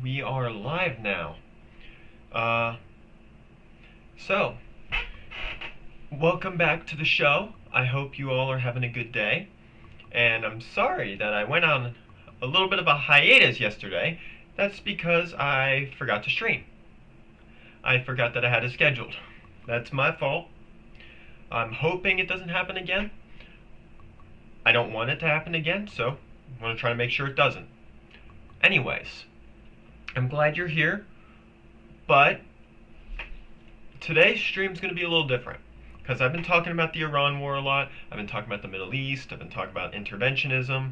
We are live now. Uh, so, welcome back to the show. I hope you all are having a good day. And I'm sorry that I went on a little bit of a hiatus yesterday. That's because I forgot to stream. I forgot that I had it scheduled. That's my fault. I'm hoping it doesn't happen again. I don't want it to happen again, so I'm going to try to make sure it doesn't. Anyways, I'm glad you're here, but today's stream is going to be a little different because I've been talking about the Iran war a lot. I've been talking about the Middle East. I've been talking about interventionism,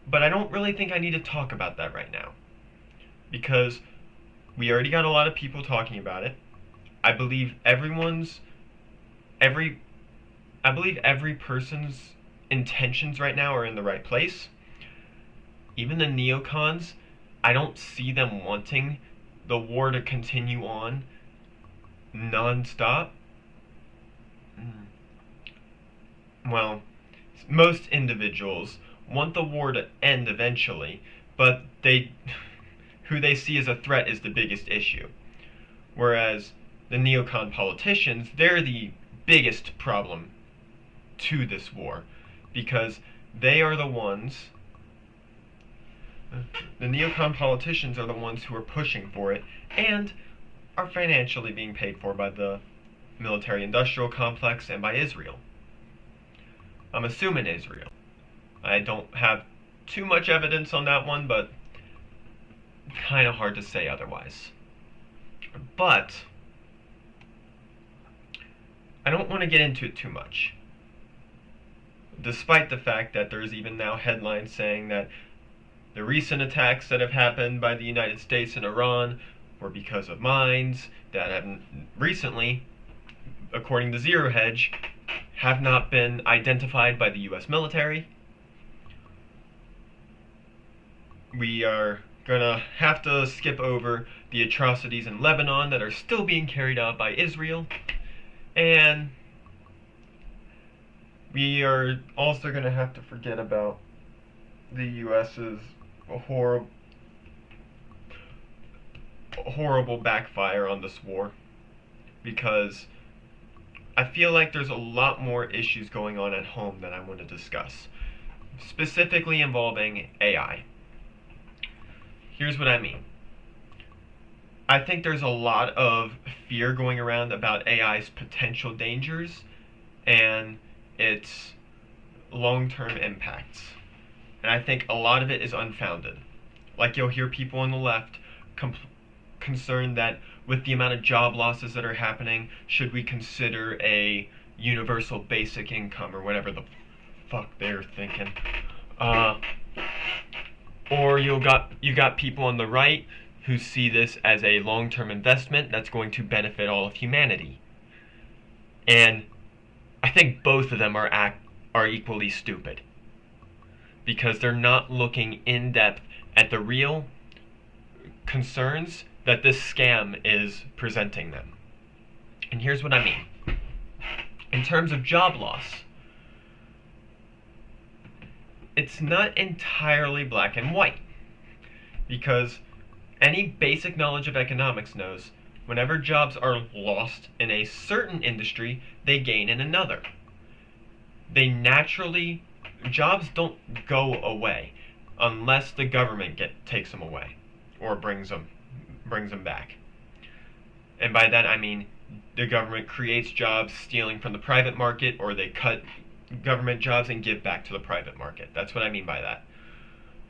but I don't really think I need to talk about that right now because we already got a lot of people talking about it. I believe every person's intentions right now are in the right place. Even the neocons, I don't see them wanting the war to continue on non-stop. Well, most individuals want the war to end eventually, but who they see as a threat is the biggest issue. Whereas the neocon politicians, they're the biggest problem to this war because they are the ones. The neocon politicians are the ones who are pushing for it and are financially being paid for by the military-industrial complex and by Israel. I'm assuming Israel. I don't have too much evidence on that one, but kind of hard to say otherwise. But I don't want to get into it too much. Despite the fact that there's even now headlines saying that the recent attacks that have happened by the United States and Iran were because of mines that have recently, according to Zero Hedge, have not been identified by the US military. We are gonna have to skip over the atrocities in Lebanon that are still being carried out by Israel, and we are also gonna have to forget about the US's horrible backfire on this war, because I feel like there's a lot more issues going on at home that I want to discuss, specifically involving AI. Here's what I mean. I think there's a lot of fear going around about AI's potential dangers and its long-term impacts. And I think a lot of it is unfounded. Like, you'll hear people on the left concerned that with the amount of job losses that are happening, should we consider a universal basic income or whatever the fuck they're thinking. Or you got people on the right who see this as a long-term investment that's going to benefit all of humanity. And I think both of them are equally stupid, because they're not looking in depth at the real concerns that this scam is presenting them. And here's what I mean. In terms of job loss, it's not entirely black and white, because any basic knowledge of economics knows whenever jobs are lost in a certain industry, they gain in another. Jobs don't go away unless the government takes them away or brings them back. And by that I mean the government creates jobs stealing from the private market, or they cut government jobs and give back to the private market. That's what I mean by that.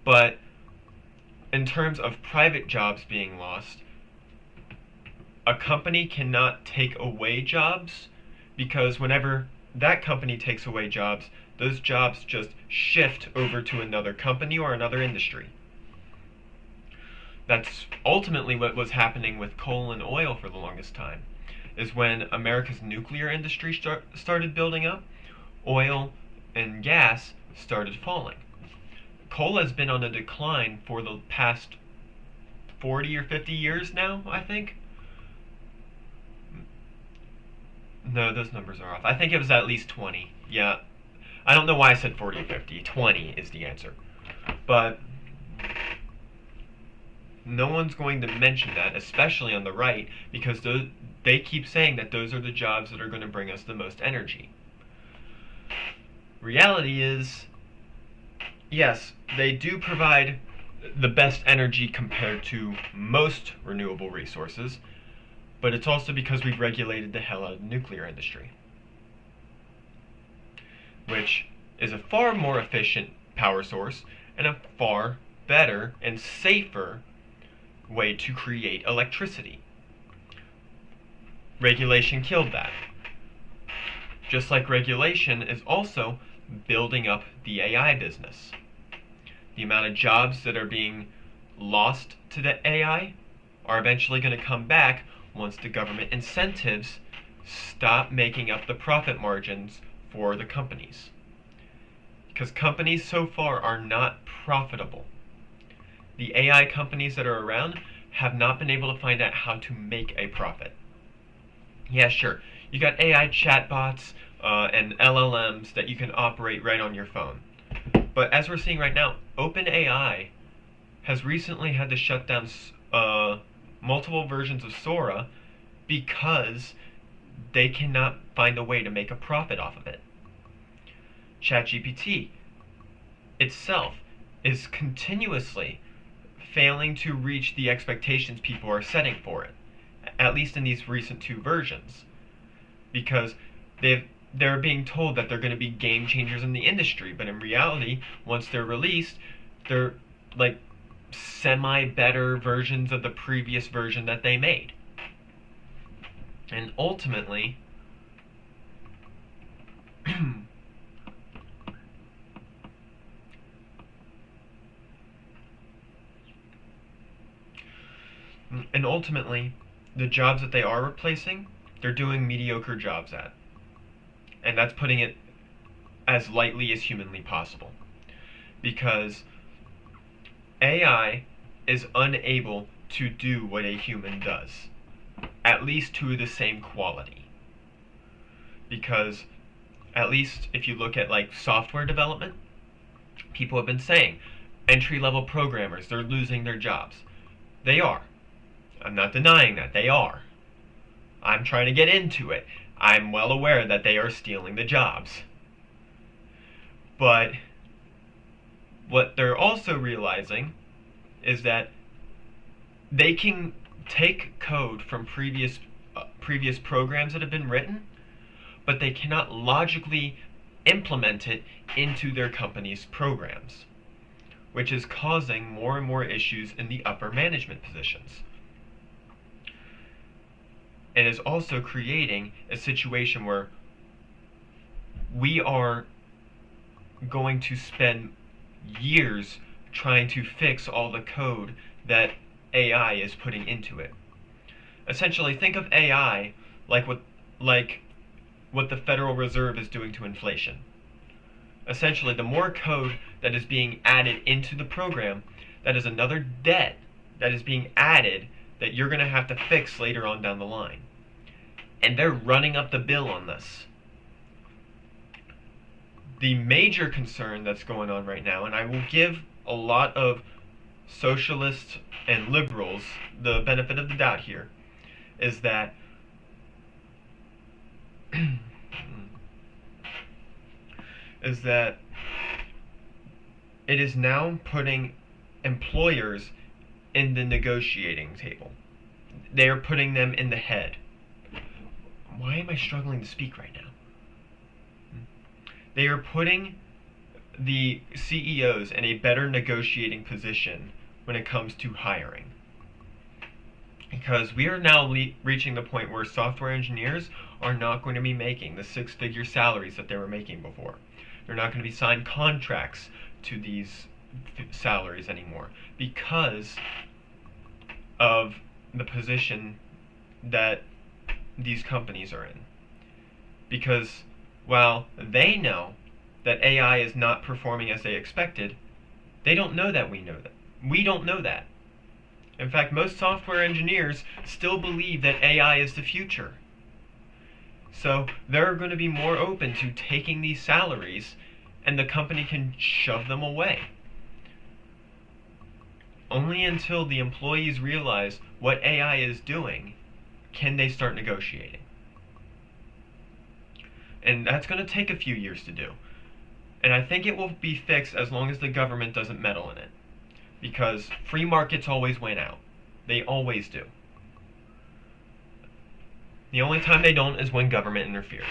But in terms of private jobs being lost, a company cannot take away jobs, because whenever that company takes away jobs, those jobs just shift over to another company or another industry. That's ultimately what was happening with coal and oil for the longest time, is when America's nuclear industry started building up, oil and gas started falling. Coal has been on a decline for the past 40 or 50 years now, I think. No, those numbers are off. I think it was at least 20. Yeah. I don't know why I said 40 or 50. 20 is the answer. But no one's going to mention that, especially on the right, because they keep saying that those are the jobs that are going to bring us the most energy. Reality is, yes, they do provide the best energy compared to most renewable resources, but it's also because we've regulated the hell out of the nuclear industry, which is a far more efficient power source and a far better and safer way to create electricity. Regulation killed that. Just like regulation is also building up the AI business. The amount of jobs that are being lost to the AI are eventually going to come back once the government incentives stop making up the profit margins for the companies. Because companies so far are not profitable. The AI companies that are around have not been able to find out how to make a profit. Yeah, sure, you got AI chatbots and LLMs that you can operate right on your phone. But as we're seeing right now, OpenAI has recently had to shut down multiple versions of Sora because they cannot find a way to make a profit off of it. ChatGPT itself is continuously failing to reach the expectations people are setting for it, at least in these recent two versions, because they're being told that they're going to be game changers in the industry, but in reality, once they're released, they're like semi-better versions of the previous version that they made. And ultimately, the jobs that they are replacing, they're doing mediocre jobs at. And that's putting it as lightly as humanly possible. Because AI is unable to do what a human does, at least to the same quality. Because at least if you look at like software development, people have been saying entry-level programmers, they're losing their jobs. They are. I'm not denying that. They are. I'm trying to get into it. I'm well aware that they are stealing the jobs. But what they're also realizing is that they can take code from previous programs that have been written, but they cannot logically implement it into their company's programs, which is causing more and more issues in the upper management positions. And is also creating a situation where we are going to spend years trying to fix all the code that AI is putting into it. Essentially, think of AI like what the Federal Reserve is doing to inflation. Essentially, the more code that is being added into the program, that is another debt that is being added that you're going to have to fix later on down the line. And they're running up the bill on this. The major concern that's going on right now, and I will give a lot of socialists and liberals the benefit of the doubt here, is that it is now putting employers in the negotiating table. They are putting them in the head. Why am I struggling to speak right now? They are putting the CEOs in a better negotiating position when it comes to hiring. Because we are now reaching the point where software engineers are not going to be making the six-figure salaries that they were making before. They're not going to be signed contracts to these salaries anymore because of the position that these companies are in. Because while they know that AI is not performing as they expected, they don't know that we know that. We don't know that. In fact, most software engineers still believe that AI is the future. So they're going to be more open to taking these salaries and the company can shove them away. only until the employees realize what AI is doing can they start negotiating. And that's going to take a few years to do. And I think it will be fixed as long as the government doesn't meddle in it. Because free markets always win out. They always do. The only time they don't is when government interferes.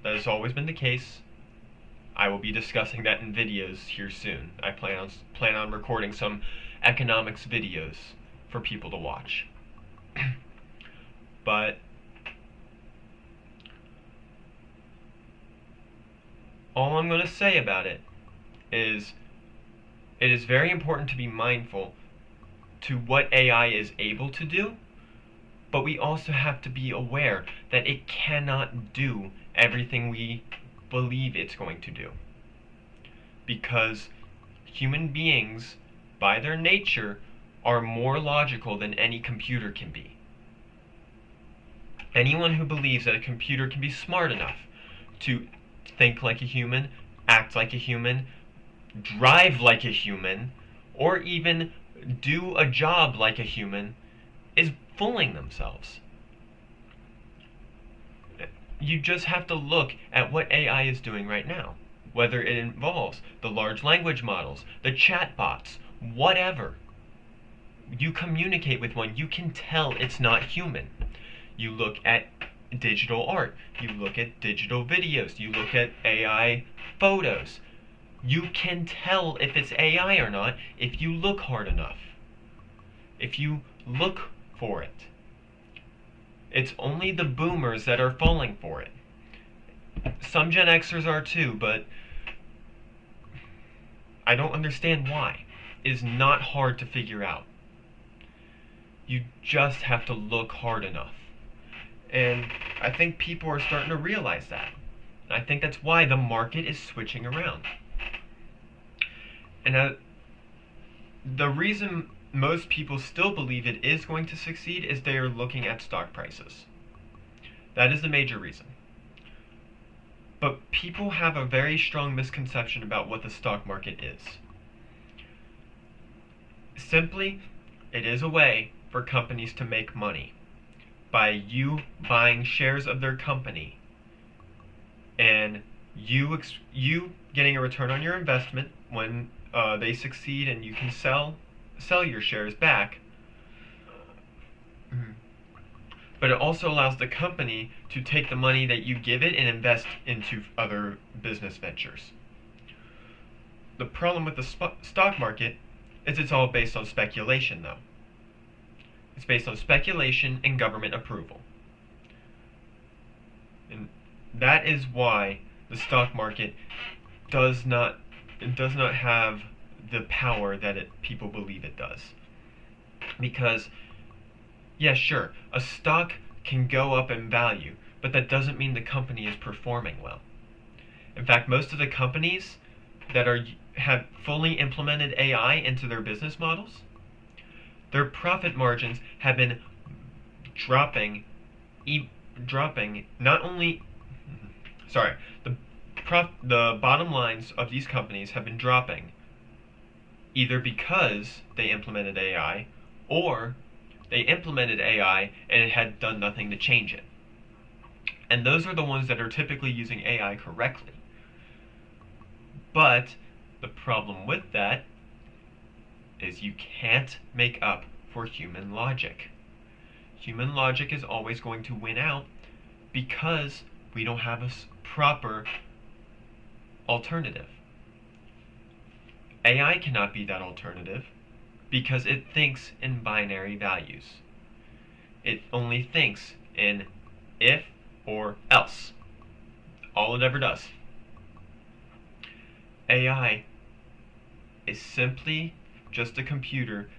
That has always been the case. I will be discussing that in videos here soon. I plan on recording some economics videos for people to watch. But all I'm going to say about it is very important to be mindful to what AI is able to do, but we also have to be aware that it cannot do everything we believe it's going to do. Because human beings, by their nature, are more logical than any computer can be. Anyone who believes that a computer can be smart enough to think like a human, act like a human, drive like a human, or even do a job like a human is fooling themselves. You just have to look at what AI is doing right now. Whether it involves the large language models, the chatbots, whatever. You communicate with one, you can tell it's not human. You look at digital art, you look at digital videos, you look at AI photos. You can tell if it's AI or not if you look hard enough. If you look for it. It's only the boomers that are falling for it. Some Gen Xers are too, but I don't understand why. It is not hard to figure out. You just have to look hard enough. And I think people are starting to realize that. I think that's why the market is switching around. And the reason most people still believe it is going to succeed is they are looking at stock prices. That is the major reason. But people have a very strong misconception about what the stock market is. Simply, it is a way for companies to make money by you buying shares of their company and you getting a return on your investment when they succeed and you can sell your shares back. But it also allows the company to take the money that you give it and invest into other business ventures. The problem with the stock market is it's all based on speculation, though. It's based on speculation and government approval. And that is why the stock market does not have the power that people believe it does. Because, yeah, sure, a stock can go up in value, but that doesn't mean the company is performing well. In fact, most of the companies that have fully implemented AI into their business models, their profit margins have been dropping. Not only, sorry, the bottom lines of these companies have been dropping, either because they implemented AI, or they implemented AI and it had done nothing to change it. And those are the ones that are typically using AI correctly. But the problem with that is you can't make up for human logic. Human logic is always going to win out because we don't have a proper alternative. AI cannot be that alternative because it thinks in binary values. It only thinks in if or else. All it ever does. AI is simply just a computer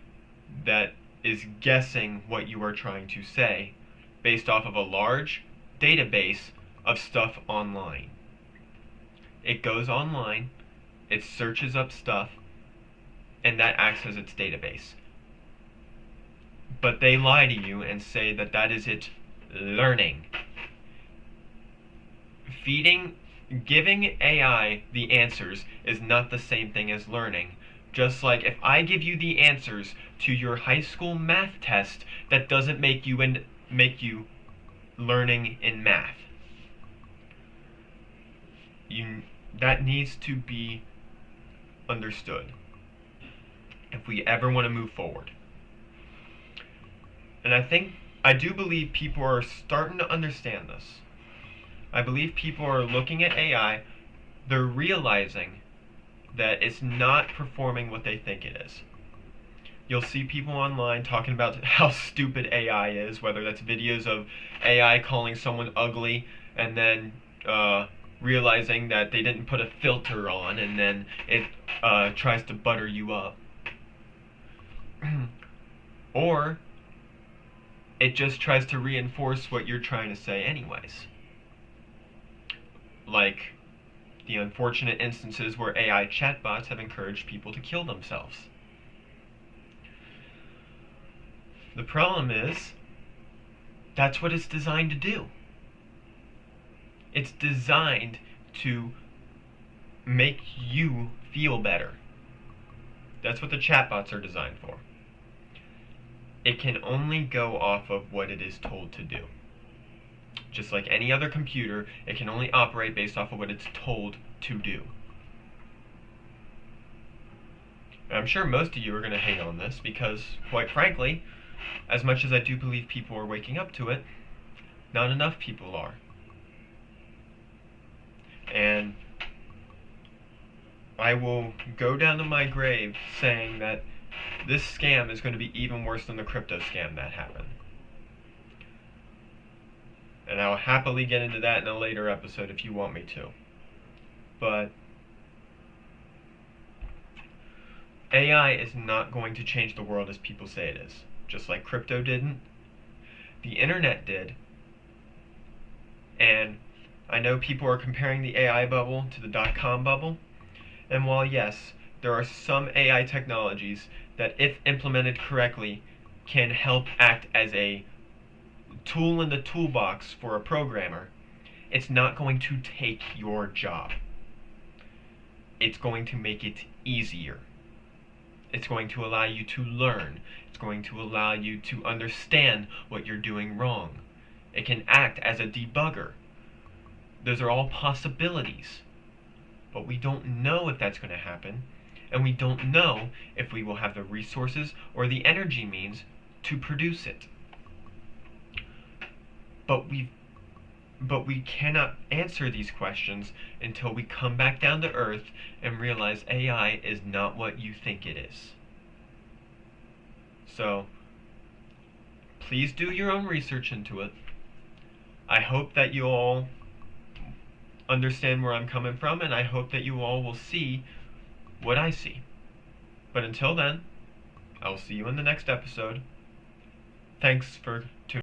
that is guessing what you are trying to say based off of a large database of stuff online. It goes online, it searches up stuff, and that acts as its database. But they lie to you and say that that is it learning. Giving AI the answers is not the same thing as learning, Just like if I give you the answers to your high school math test, that doesn't make you learning in math. That needs to be understood if we ever want to move forward. And I do believe people are starting to understand this. I believe people are looking at AI, they're realizing that it's not performing what they think it is. You'll see people online talking about how stupid AI is, whether that's videos of AI calling someone ugly and then realizing that they didn't put a filter on and then it tries to butter you up. Or it just tries to reinforce what you're trying to say anyways. Like the unfortunate instances where AI chatbots have encouraged people to kill themselves. The problem is, that's what it's designed to do. It's designed to make you feel better. That's what the chatbots are designed for. It can only go off of what it is told to do. Just like any other computer, it can only operate based off of what it's told to do. And I'm sure most of you are going to hate on this because, quite frankly, as much as I do believe people are waking up to it, not enough people are. And I will go down to my grave saying that this scam is going to be even worse than the crypto scam that happened. And I'll happily get into that in a later episode if you want me to. But AI is not going to change the world as people say it is. Just like crypto didn't, the internet did. And I know people are comparing the AI bubble to the .com bubble. And while yes, there are some AI technologies that, if implemented correctly, can help act as a tool in the toolbox for a programmer, it's not going to take your job. It's going to make it easier. It's going to allow you to learn. It's going to allow you to understand what you're doing wrong. It can act as a debugger. Those are all possibilities. But we don't know if that's going to happen, and we don't know if we will have the resources or the energy means to produce it. But we cannot answer these questions until we come back down to earth and realize AI is not what you think it is. So, please do your own research into it. I hope that you all understand where I'm coming from, and I hope that you all will see what I see. But until then, I will see you in the next episode. Thanks for